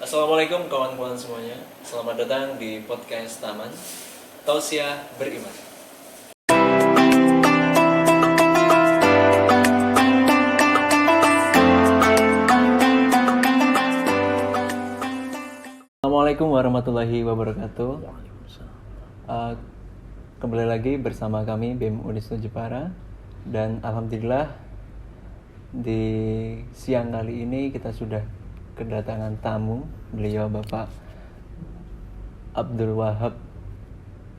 Assalamualaikum kawan-kawan semuanya. Selamat datang di podcast Taman Tausiah Beriman. Assalamualaikum warahmatullahi wabarakatuh. Kembali lagi bersama kami BEM Unisnu Jepara. Dan alhamdulillah di siang kali ini kita sudah kedatangan tamu. Beliau Bapak Abdul Wahab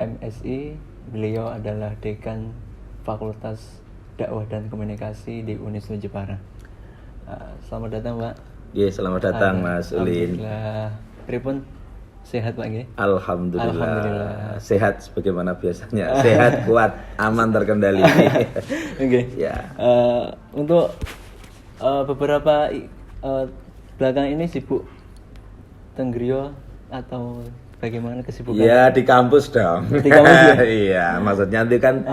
MSI. Beliau adalah Dekan Fakultas Dakwah dan Komunikasi di Unisnu Jepara. Selamat datang Pak. Iya, selamat datang Mas Ulin. Alhamdulillah. Pripun sehat Pak nggih? Alhamdulillah. Sehat sebagaimana biasanya. Sehat, kuat, aman, terkendali. Oke. Ya. Untuk beberapa belakangan ini sibuk tenggrio atau bagaimana kesibukan? Ya di kampus dong. Di kampus ya? Iya, maksudnya itu kan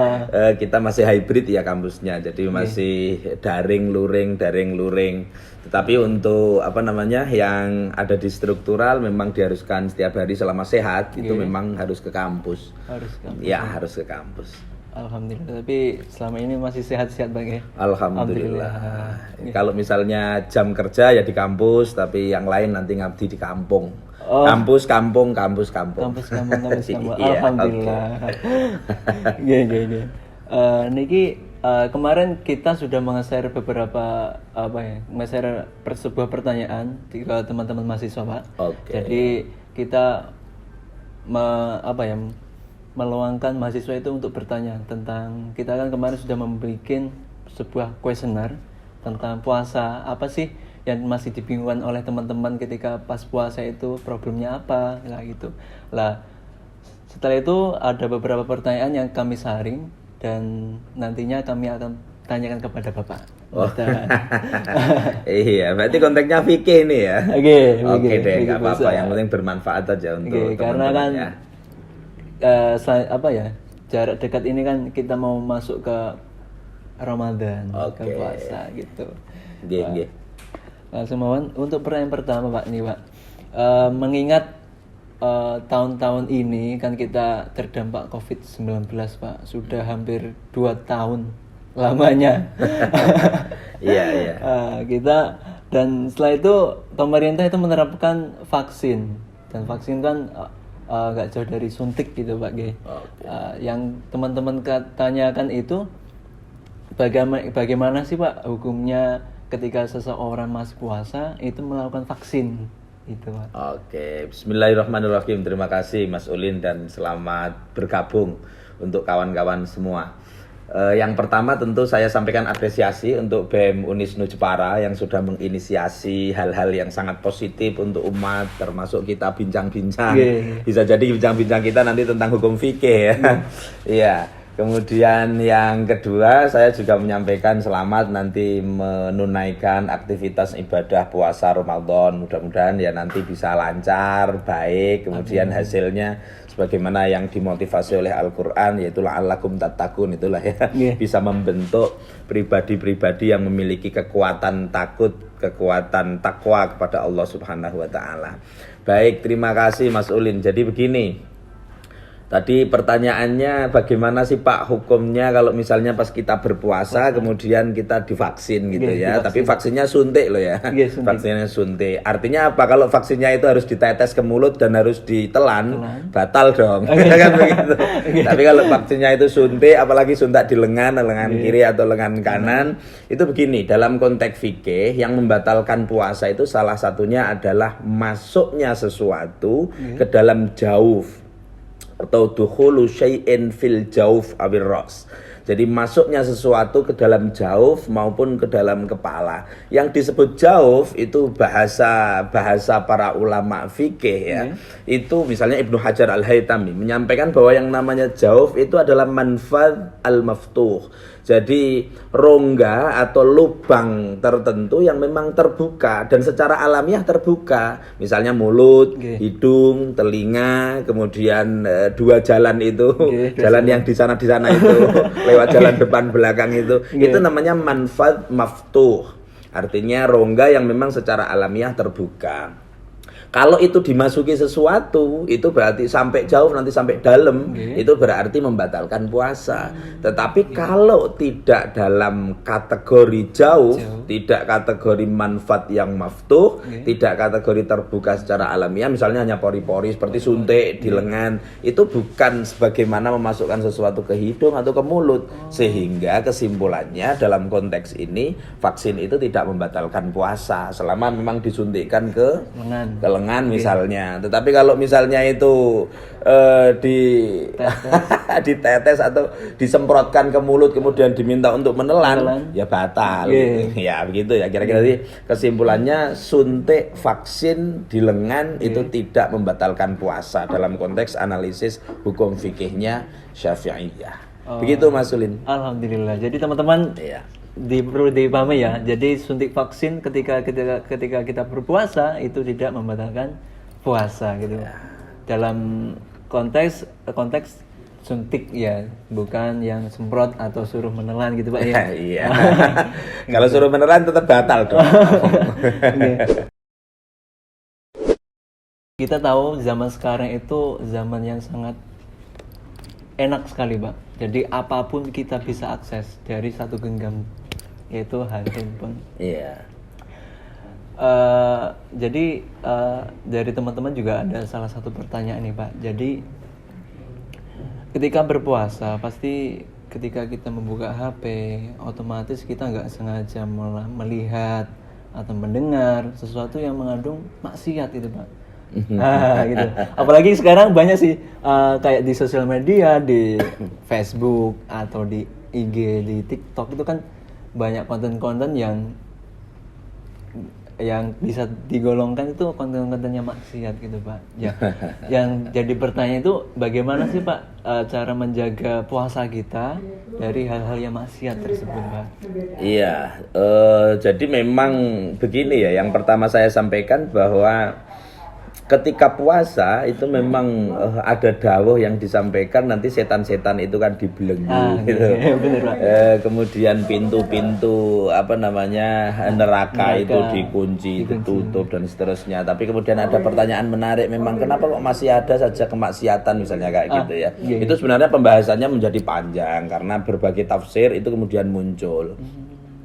kita masih hybrid ya kampusnya. Jadi masih daring luring. Tetapi untuk yang ada di struktural memang diharuskan setiap hari selama sehat itu memang harus ke kampus. Harus ke kampus. Ya, harus ke kampus. Alhamdulillah, tapi selama ini masih sehat-sehat Bang ya? Alhamdulillah. Kalau misalnya jam kerja ya di kampus, tapi yang lain nanti ngabdi di kampung. Kampus kampung. Iya, alhamdulillah. Iya. Niki kemarin kita sudah meng-share beberapa nge-share sebuah pertanyaan ke teman-teman mahasiswa Pak. Jadi kita meluangkan mahasiswa itu untuk bertanya tentang, kita kan kemarin sudah membuat sebuah kuesioner tentang puasa, apa sih yang masih dibingungkan oleh teman-teman ketika pas puasa itu, problemnya apa lah gitu. Lah setelah itu ada beberapa pertanyaan yang kami saring dan nantinya kami akan tanyakan kepada Bapak. Iya, berarti konteksnya fikih ini ya. Oke deh, nggak apa-apa, yang penting bermanfaat aja untuk karena kan ya. Jarak dekat ini kan kita mau masuk ke Ramadan, ke puasa gitu. Semoga untuk pertanyaan pertama Pak nih Pak, mengingat tahun-tahun ini kan kita terdampak COVID-19 Pak, sudah hampir 2 tahun lamanya. Iya. Kita dan setelah itu pemerintah itu menerapkan vaksin, dan vaksin kan nggak jauh dari suntik gitu Pak G. Yang teman-teman tanyakan itu bagaimana sih Pak hukumnya ketika seseorang masih puasa itu melakukan vaksin itu Pak. Oke, bismillahirrahmanirrahim. Terima kasih Mas Ulin dan selamat bergabung untuk kawan-kawan semua. Yang pertama tentu saya sampaikan apresiasi untuk BEM Unisnu Jepara yang sudah menginisiasi hal-hal yang sangat positif untuk umat, termasuk kita bincang-bincang. Bisa jadi bincang-bincang kita nanti tentang hukum fikih ya. Iya. Kemudian yang kedua, saya juga menyampaikan selamat nanti menunaikan aktivitas ibadah puasa Ramadan. Mudah-mudahan ya nanti bisa lancar, baik, kemudian hasilnya sebagaimana yang dimotivasi oleh Al-Quran, yaitu la'allakum tattaqun, itulah ya. Bisa membentuk pribadi-pribadi yang memiliki kekuatan takut, kekuatan takwa kepada Allah Subhanahu wa taala. Baik, terima kasih Mas Ulin. Jadi begini, tadi pertanyaannya bagaimana sih Pak hukumnya kalau misalnya pas kita berpuasa kemudian kita divaksin gitu ya. Tapi vaksinnya suntik loh ya. Vaksinnya suntik. Artinya apa? Kalau vaksinnya itu harus ditetes ke mulut dan harus ditelan, batal dong. Kan begitu. Tapi kalau vaksinnya itu suntik, apalagi suntik di lengan kiri atau lengan kanan, itu begini, dalam konteks fikih yang membatalkan puasa itu salah satunya adalah masuknya sesuatu ke dalam jauf atau dukhulu syai'in fil jauf awir ras. Jadi masuknya sesuatu ke dalam jauf maupun ke dalam kepala. Yang disebut jauf itu bahasa para ulama fikih ya. Itu misalnya Ibnu Hajar Al-Haytami menyampaikan bahwa yang namanya jauf itu adalah manfadh al-maftuh. Jadi rongga atau lubang tertentu yang memang terbuka dan secara alamiah terbuka. Misalnya mulut, hidung, telinga, kemudian dua jalan itu, jalan yang di sana itu, lewat jalan depan belakang itu namanya manfadh maftuh. Artinya rongga yang memang secara alamiah terbuka. Kalau itu dimasuki sesuatu, itu berarti sampai jauh, nanti sampai dalam, itu berarti membatalkan puasa. Tetapi kalau tidak dalam kategori jauh, tidak kategori manfaat yang maftuh, tidak kategori terbuka secara alamiah, misalnya hanya pori-pori seperti suntik di lengan, itu bukan sebagaimana memasukkan sesuatu ke hidung atau ke mulut. Sehingga kesimpulannya dalam konteks ini, vaksin itu tidak membatalkan puasa selama memang disuntikkan ke lengan misalnya. Tetapi kalau misalnya itu ditetes atau disemprotkan ke mulut kemudian diminta untuk menelan, ya batal. Ya begitu ya kira-kira. Jadi kesimpulannya suntik vaksin di lengan itu tidak membatalkan puasa dalam konteks analisis hukum fikihnya Syafi'iyah. Begitu Mas Ulin. Alhamdulillah. Jadi teman-teman perlu dipahami ya. Jadi suntik vaksin ketika kita berpuasa itu tidak membatalkan puasa gitu. Dalam konteks suntik ya, bukan yang semprot atau suruh menelan gitu Pak ya. Iya. Kalau suruh menelan tetap batal dong. Kita tahu zaman sekarang itu zaman yang sangat enak sekali Pak. Jadi apapun kita bisa akses dari satu genggam, yaitu handphone. Iya. Jadi dari teman-teman juga ada salah satu pertanyaan nih Pak. Jadi ketika berpuasa pasti ketika kita membuka HP otomatis kita nggak sengaja melihat atau mendengar sesuatu yang mengandung maksiat itu Pak. Gitu. Apalagi sekarang banyak sih kayak di sosial media, di Facebook atau di IG, di TikTok itu kan banyak konten-konten yang bisa digolongkan itu konten-kontennya maksiat gitu Pak. Ya, yang jadi pertanyaan itu bagaimana sih Pak cara menjaga puasa kita dari hal-hal yang maksiat tersebut Pak? Iya, jadi memang begini ya. Yang pertama saya sampaikan bahwa ketika puasa itu memang ada dawuh yang disampaikan nanti setan-setan itu kan dibelenggu gitu. Bener, Pak. Kemudian pintu-pintu neraka itu dikunci, ditutup dan seterusnya. Tapi kemudian ada pertanyaan menarik, memang kenapa kok masih ada saja kemaksiatan misalnya kayak gitu ya. Itu sebenarnya pembahasannya menjadi panjang karena berbagai tafsir itu kemudian muncul.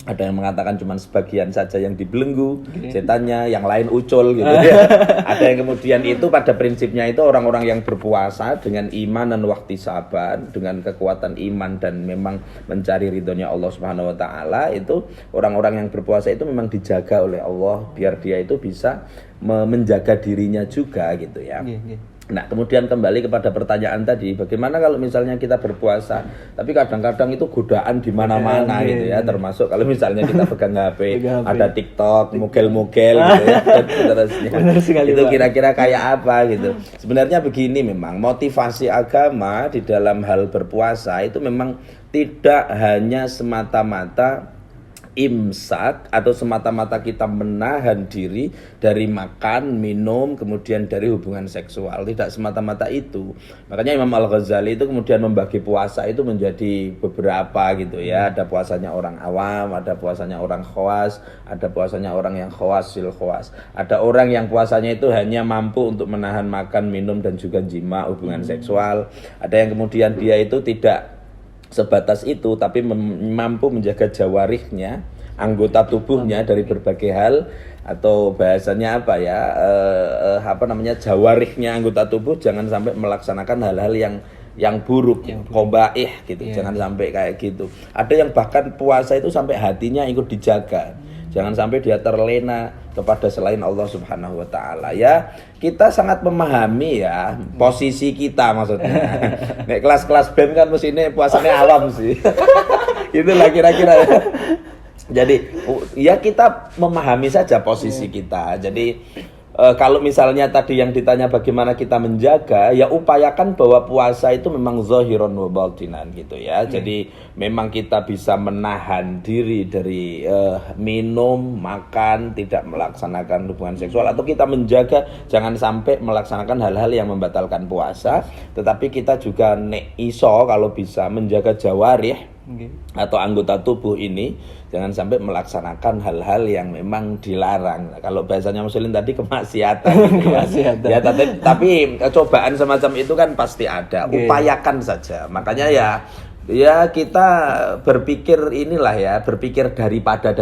Ada yang mengatakan cuma sebagian saja yang dibelenggu setannya, yang lain ucul gitu ya. Ada yang kemudian itu pada prinsipnya itu orang-orang yang berpuasa dengan iman dan wahtisaban, dengan kekuatan iman dan memang mencari ridhonya Allah Subhanahu wa taala, itu orang-orang yang berpuasa itu memang dijaga oleh Allah biar dia itu bisa menjaga dirinya juga gitu ya. Nah, kemudian kembali kepada pertanyaan tadi, bagaimana kalau misalnya kita berpuasa, tapi kadang-kadang itu godaan di mana-mana gitu ya, termasuk kalau misalnya kita pegang HP, ada TikTok, mugel-mugel gitu ya, dan seterusnya. Itu kira-kira kayak apa gitu. Sebenarnya begini, memang motivasi agama di dalam hal berpuasa itu memang tidak hanya semata-mata imsak atau semata-mata kita menahan diri dari makan, minum, kemudian dari hubungan seksual. Tidak semata-mata itu. Makanya Imam Al-Ghazali itu kemudian membagi puasa itu menjadi beberapa gitu ya. Ada puasanya orang awam, ada puasanya orang khawas, ada puasanya orang yang khawasil khawas. Ada orang yang puasanya itu hanya mampu untuk menahan makan, minum dan juga jima, hubungan seksual. Ada yang kemudian dia itu tidak sebatas itu, tapi mampu menjaga jawarihnya, anggota tubuhnya dari berbagai hal, atau bahasanya apa ya, jawarihnya anggota tubuh jangan sampai melaksanakan hal-hal yang buruk, qabaih gitu, jangan sampai kayak gitu. Ada yang bahkan puasa itu sampai hatinya ikut dijaga. Jangan sampai dia terlena kepada selain Allah Subhanahu wa taala. Ya, kita sangat memahami ya posisi kita maksudnya. Nek kelas-kelas BEM kan mesti ini puasanya awam sih. Itulah kira-kira ya. Jadi ya kita memahami saja posisi kita. Jadi kalau misalnya tadi yang ditanya bagaimana kita menjaga, ya upayakan bahwa puasa itu memang zahiron wa batinan gitu ya. Jadi memang kita bisa menahan diri dari minum, makan, tidak melaksanakan hubungan seksual, atau kita menjaga jangan sampai melaksanakan hal-hal yang membatalkan puasa. Tetapi kita juga nek iso kalau bisa menjaga jawarih, atau anggota tubuh ini jangan sampai melaksanakan hal-hal yang memang dilarang. Nah, kalau bahasanya Mas Ulin tadi kemaksiatan, gitu ya. Ya, tapi cobaan semacam itu kan pasti ada. Upayakan saja. Makanya ya kita berpikir inilah ya, berpikir daripada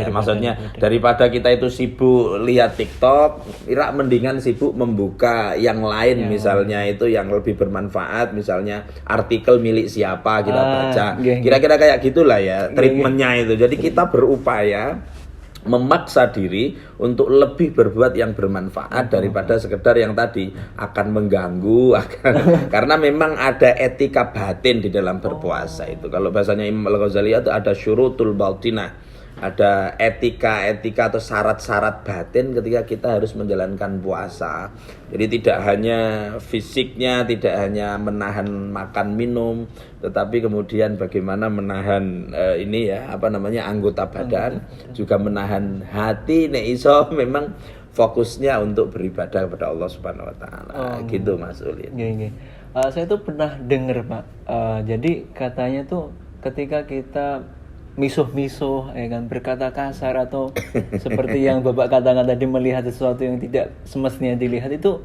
maksudnya daripada kita itu sibuk lihat TikTok, mendingan sibuk membuka yang lain, misalnya itu yang lebih bermanfaat, misalnya artikel milik siapa kita baca, kira-kira kayak gitulah ya treatmentnya itu. Jadi kita berupaya memaksa diri untuk lebih berbuat yang bermanfaat daripada sekedar yang tadi akan mengganggu, karena memang ada etika batin di dalam berpuasa itu. Kalau bahasanya Imam Al-Ghazali itu ada syurutul batinah, ada etika atau syarat-syarat batin ketika kita harus menjalankan puasa. Jadi tidak hanya fisiknya, tidak hanya menahan makan minum, tetapi kemudian bagaimana menahan anggota badan, juga menahan hati, nek iso memang fokusnya untuk beribadah kepada Allah Subhanahu wa taala. Gitu Mas Ulin. Saya tuh pernah dengar, Pak. Jadi katanya tuh ketika kita misuh-misuh, ya kan, berkata kasar atau seperti yang Bapak katakan tadi, melihat sesuatu yang tidak semestinya dilihat, itu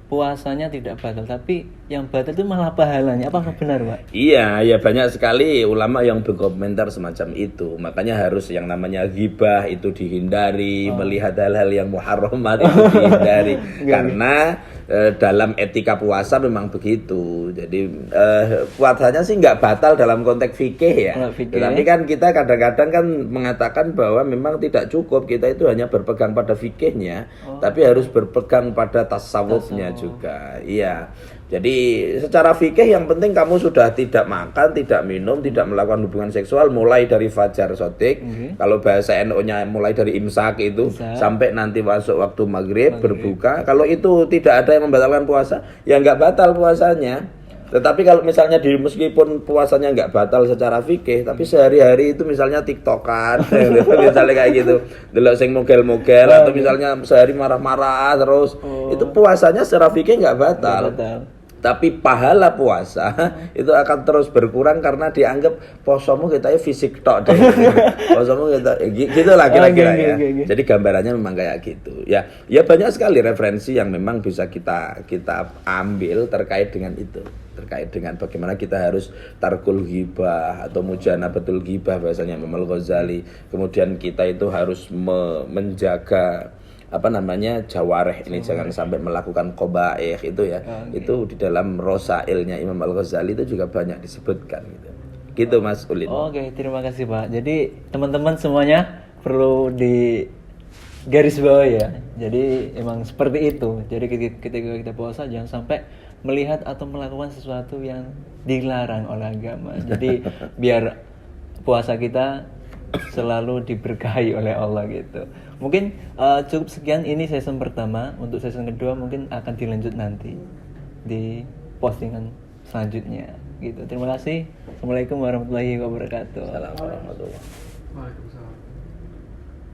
puasanya tidak batal, tapi yang batal itu malah pahalanya. Apakah benar, Pak? Iya, banyak sekali ulama yang berkomentar semacam itu. Makanya harus yang namanya ghibah itu dihindari, melihat hal-hal yang muharramat itu dihindari. Karena dalam etika puasa memang begitu. Jadi puasanya sih nggak batal dalam konteks fikih ya. Tetapi kan kita kadang-kadang kan mengatakan bahwa memang tidak cukup kita itu hanya berpegang pada fikihnya, tapi harus berpegang pada tasawufnya juga. Iya. Jadi secara fikih yang penting kamu sudah tidak makan, tidak minum, tidak melakukan hubungan seksual mulai dari fajar shodiq. Kalau bahasa NU-nya mulai dari imsak itu sampai nanti masuk waktu maghrib berbuka. Kalau itu tidak ada yang membatalkan puasa, ya nggak batal puasanya. Tetapi kalau misalnya meskipun puasanya nggak batal secara fikih, tapi sehari-hari itu misalnya tiktokan, misalnya kayak gitu, delok sing mogel-mogel, atau misalnya sehari marah-marah terus, itu puasanya secara fikih nggak batal. Tapi pahala puasa itu akan terus berkurang karena dianggap posomu kita fisik tok deh. Posomu kita gitulah kira-kira ya. Jadi gambarannya memang kayak gitu. Ya banyak sekali referensi yang memang bisa kita ambil terkait dengan itu. Terkait dengan bagaimana kita harus tarkul ghibah atau mujanabatul ghibah bahasanya Imam Al-Ghazali. Kemudian kita itu harus menjaga jawareh ini, jangan sampai melakukan qabaih itu ya. Itu di dalam rosailnya Imam Al-Ghazali itu juga banyak disebutkan gitu Mas Ulin. Terima kasih Pak. Jadi teman-teman semuanya perlu di garis bawah ya. Jadi emang seperti itu. Jadi ketika kita puasa jangan sampai melihat atau melakukan sesuatu yang dilarang oleh agama. Jadi biar puasa kita selalu diberkahi oleh Allah gitu. Mungkin cukup sekian ini season pertama. Untuk season kedua mungkin akan dilanjut nanti di postingan selanjutnya gitu. Terima kasih. Assalamualaikum warahmatullahi wabarakatuh. Assalamualaikum warahmatullahi wabarakatuh. Waalaikumsalam.